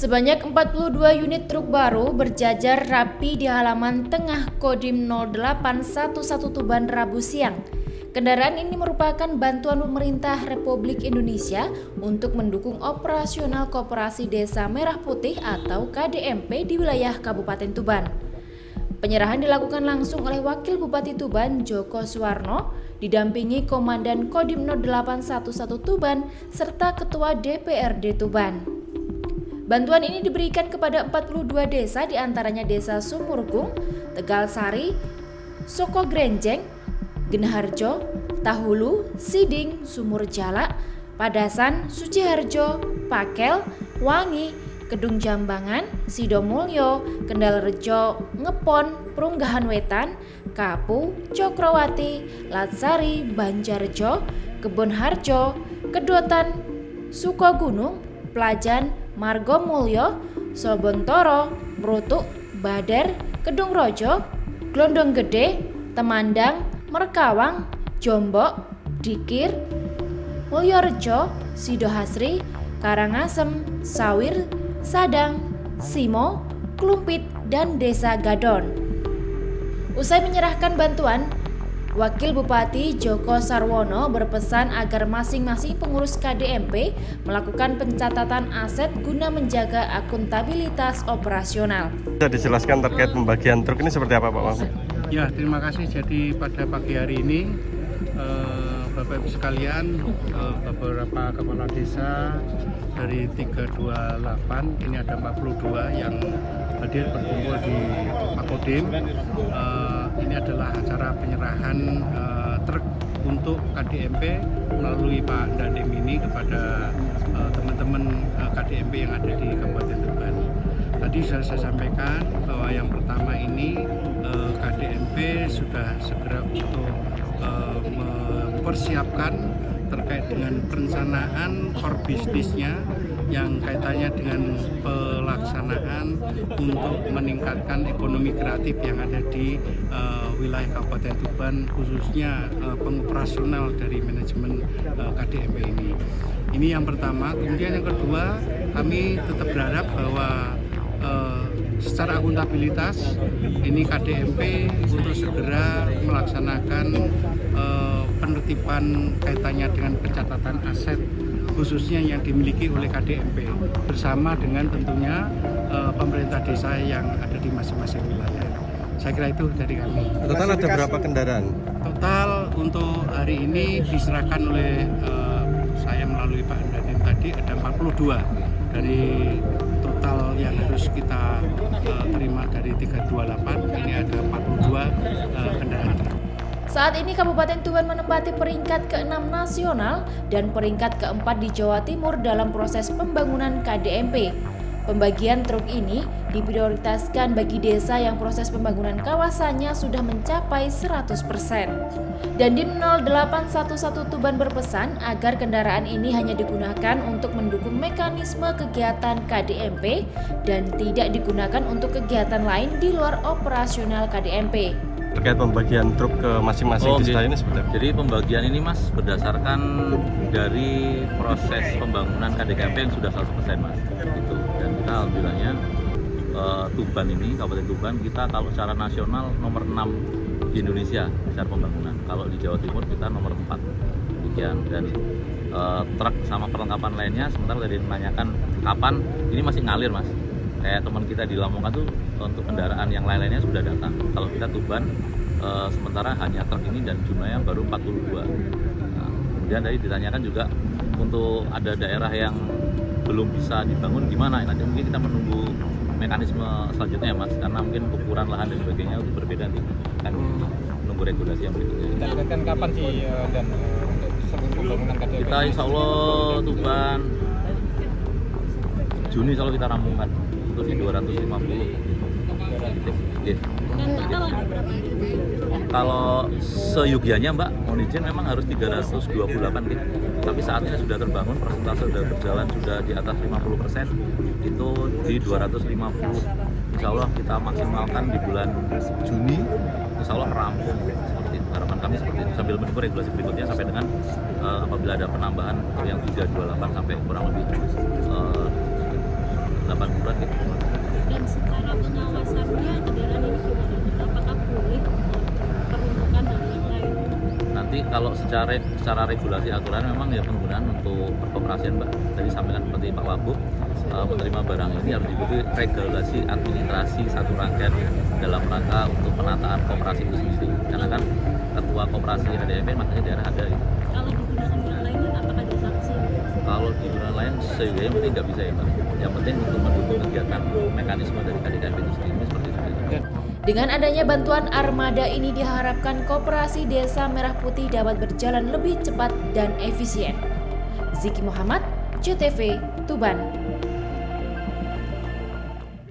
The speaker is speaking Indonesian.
Sebanyak 42 unit truk baru berjajar rapi di halaman tengah Kodim 0811 Tuban Rabu siang. Kendaraan ini merupakan bantuan pemerintah Republik Indonesia untuk mendukung operasional Koperasi Desa Merah Putih atau KDMP di wilayah Kabupaten Tuban. Penyerahan dilakukan langsung oleh Wakil Bupati Tuban Joko Suwarno, didampingi Komandan Kodim 0811 Tuban serta Ketua DPRD Tuban. Bantuan ini diberikan kepada 42 desa diantaranya Desa Sumurgung, Tegal Sari, Soko Grenjeng, Genaharjo, Tahulu, Siding, Sumur Jalak, Padasan, Suciharjo, Pakel, Wangi, Kedung Jambangan, Sidomulyo, Kendal Rejo, Ngepon, Perunggahan Wetan, Kapu, Cokrowati, Latsari, Banjarjo, Kebon Harjo, Kedotan, Sukogunung, Plajan, Margomulyo, Sobontoro, Mrutuk, Bader, Kedung Rojo, Glondong Gede, Temandang, Merkawang, Jombok, Dikir, Mulyorejo, Sidohasri, Karangasem, Sawir, Sadang, Simo, Klumpit, dan Desa Gadon. Usai menyerahkan bantuan, Wakil Bupati Joko Sarwono berpesan agar masing-masing pengurus KDMP melakukan pencatatan aset guna menjaga akuntabilitas operasional. Bisa dijelaskan terkait pembagian truk ini seperti apa Pak Mahfud? Ya, terima kasih. Jadi pada pagi hari ini Bapak Ibu sekalian, beberapa kepala desa dari 328, ini ada 42 yang hadir berkumpul di Makodim. Ini adalah acara penyerahan truk untuk KDMP melalui Pak Dandim ini kepada teman-teman KDMP yang ada di Kabupaten Tuban. Tadi sudah saya sampaikan bahwa yang pertama ini KDMP sudah segera untuk mempersiapkan terkait dengan perencanaan core bisnisnya yang kaitannya dengan pelaksanaan untuk meningkatkan ekonomi kreatif yang ada di wilayah Kabupaten Tuban, khususnya pengoperasional dari manajemen KDMP ini. Ini yang pertama. Kemudian yang kedua, kami tetap berharap bahwa secara akuntabilitas ini KDMP untuk segera melaksanakan penertiban kaitannya dengan pencatatan aset khususnya yang dimiliki oleh KDMP bersama dengan tentunya pemerintah desa yang ada di masing-masing wilayah. Saya kira itu dari kami. Total ada berapa kendaraan? Total untuk hari ini diserahkan oleh saya melalui Pak Dandim tadi ada 42 dari total yang harus kita terima dari 328, ini ada 42 kendaraan. Saat ini Kabupaten Tuban menempati peringkat ke-6 nasional dan peringkat ke-4 di Jawa Timur dalam proses pembangunan KDMP. Pembagian truk ini diprioritaskan bagi desa yang proses pembangunan kawasannya sudah mencapai 100%. Dandim 0811 Tuban berpesan agar kendaraan ini hanya digunakan untuk mendukung mekanisme kegiatan KDMP dan tidak digunakan untuk kegiatan lain di luar operasional KDMP. Terkait pembagian truk ke masing-masing desa ini seperti apa? Jadi pembagian ini Mas berdasarkan dari proses pembangunan KDMP yang sudah 100% Mas. Gitu. Dan kita alhamdulillahnya Tuban ini, Kabupaten Tuban, kita kalau secara nasional nomor 6 di Indonesia secara pembangunan. Kalau di Jawa Timur kita nomor 4. Demikian. Dan truk sama perlengkapan lainnya sementara tadi menanyakan kapan, ini masih ngalir Mas. Kayak teman kita di Lamongan tuh untuk kendaraan yang lain-lainnya sudah datang. Kalau kita Tuban sementara hanya truk ini dan jumlahnya baru 42. Nah, kemudian tadi ditanyakan juga untuk ada daerah yang belum bisa dibangun gimana? Nanti mungkin kita menunggu mekanisme selanjutnya ya Mas, karena mungkin ukuran lahan dan sebagainya itu berbeda nanti. Kan menunggu regulasi yang berikutnya. Targetkan kapan sih dan untuk seluruh pembangunan KDMP? Kita insya Allah Tuban Juni kalau kita rampungkan itu di 250. Kalau seyogianya Mbak, mohon izin memang harus 328 gitu. Tapi saat ini sudah terbangun, persentase sudah berjalan sudah di atas 50%, itu di 250. Insya Allah kita maksimalkan di bulan Juni, insya Allah rampung. Seperti itu. Harapan kami seperti itu, sambil menunggu regulasi berikutnya sampai dengan apabila ada penambahan yang 328 sampai kurang lebih 8 bulan gitu. Dan secara pengawasannya kendaraan ini gimana? Apakah boleh peruntukan dan lain-lain? Nanti kalau secara regulasi aturan memang ya penggunaan untuk pengoperasian Mbak. Tadi sampaikan seperti Pak Wabub, menerima barang ini harus diikuti regulasi administrasi satu rangkaian dalam rangka untuk penataan koperasi itu sendiri. Karena kan ketua koperasi KDMP makanya daerah ada. Gitu. Kalau digunakan yang lain apakah ada sanksi? Kalau di bulan lain yang penting nggak bisa ya Mbak. Yang penting untuk mendukung kegiatan mekanisme dari KDKP itu sendiri seperti itu. Dengan adanya bantuan armada ini diharapkan Koperasi Desa Merah Putih dapat berjalan lebih cepat dan efisien. Ziki Muhammad, CTV, Tuban.